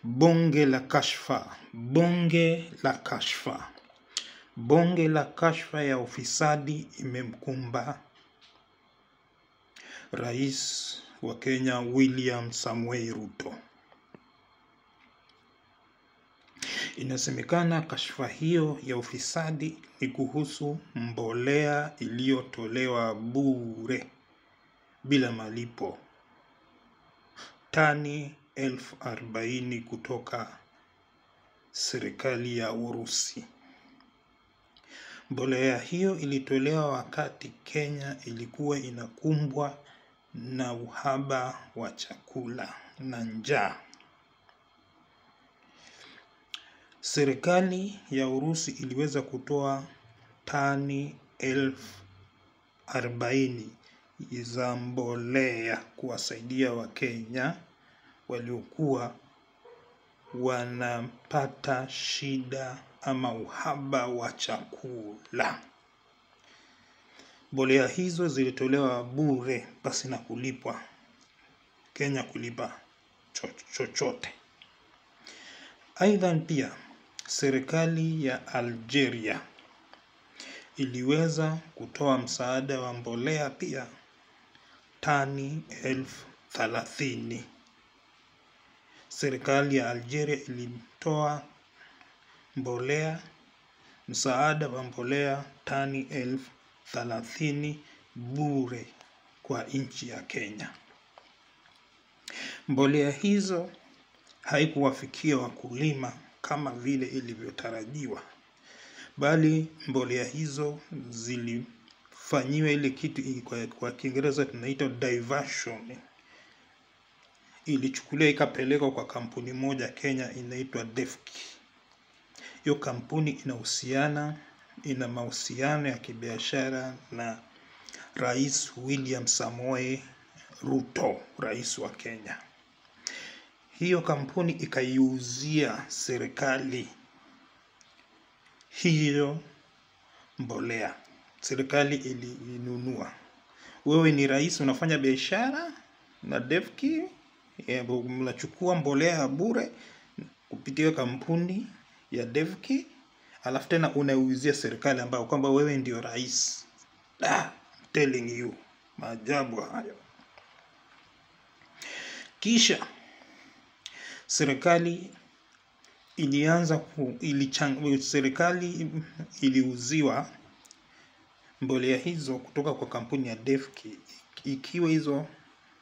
Bonge la kashfa, bonge la kashfa, bonge la kashfa ya ufisadi imemkumba Rais wa Kenya William Samoei Ruto. Inasemekana kashfa hiyo ya ufisadi ni kuhusu mbolea iliyotolewa bure bila malipo, tani 40,000 kutoka serikali ya Urusi. Mbolea hiyo ilitolewa wakati Kenya ilikuwa inakumbwa na uhaba wa chakula na njaa. Serikali ya Urusi iliweza kutoa tani 40,000 za mbolea kuwasaidia Wakenya waliokuwa wanapata shida ama uhaba wa chakula. Mbolea hizo zilitolewa bure pasi na kulipwa, Kenya kulipa chochote. Aidha pia serikali ya Algeria iliweza kutoa msaada wa mbolea pia tani 30,000. Serikali ya Algeria ilitoa msaada wa mbolea tani 30,000 bure kwa nchi ya Kenya. Mbolea hizo haikuwafikia wakulima kama vile ilivyotarajiwa, bali mbolea hizo zilifanyiwa ile kitu kwa Kiingereza tunaita diversion. Ilichukuliwa ikapelekwa kwa kampuni moja Kenya inaitwa Defki. Hiyo kampuni ina mahusiano ya kibiashara na Rais William Samoei Ruto, rais wa Kenya. Hiyo kampuni ikaiuzia serikali hiyo mbolea. Serikali ilinunua. Wewe ni rais unafanya biashara na Defki, mnachukua mbolea ya bure kupitia kampuni ya Defki, alafu tena unauzia serikali ambayo kwamba wewe ndio rais. I'm telling you, maajabu hayo. Kisha serikali iliuziwa mbolea hizo kutoka kwa kampuni ya Defki, ikiwa hizo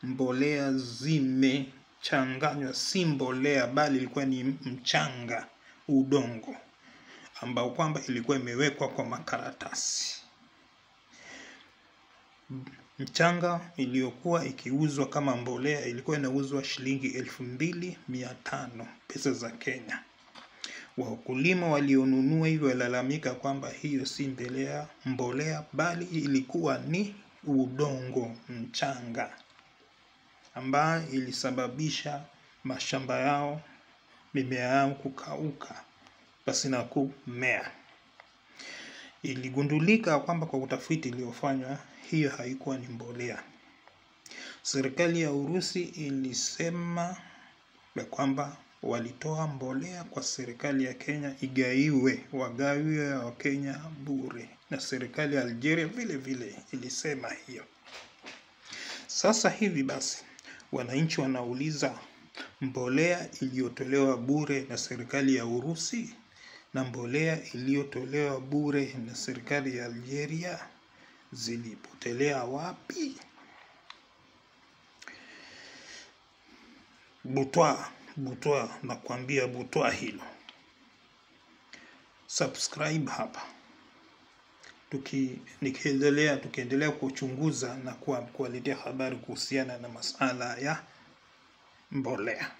mbolea zimechanganywa, si mbolea bali ilikuwa ni mchanga, udongo ambao kwamba ilikuwa imewekwa kwa makaratasi. Mchanga iliyokuwa ikiuzwa kama mbolea ilikuwa inauzwa shilingi 2,500 pesa za Kenya. Wakulima walionunua hivyo walalamika kwamba hiyo si mbolea bali ilikuwa ni udongo, mchanga, ambayo ilisababisha mashamba yao, mimea yao kukauka basi na kumea. Iligundulika kwamba kwa utafiti uliofanywa hiyo haikuwa ni mbolea. Serikali ya Urusi ilisema kwamba walitoa mbolea kwa serikali ya Kenya wagawiwe wa Kenya bure, na serikali ya Algeria vile vile ilisema hiyo. Sasa hivi basi wananchi wanauliza, mbolea iliyotolewa bure na serikali ya Urusi na mbolea iliyotolewa bure na serikali ya Algeria zilipotelea wapi? Butwa na kuambia butwa hilo. Subscribe hapa. Tukiendelea kuchunguza na kuwaletea habari kuhusiana na masala ya mbolea.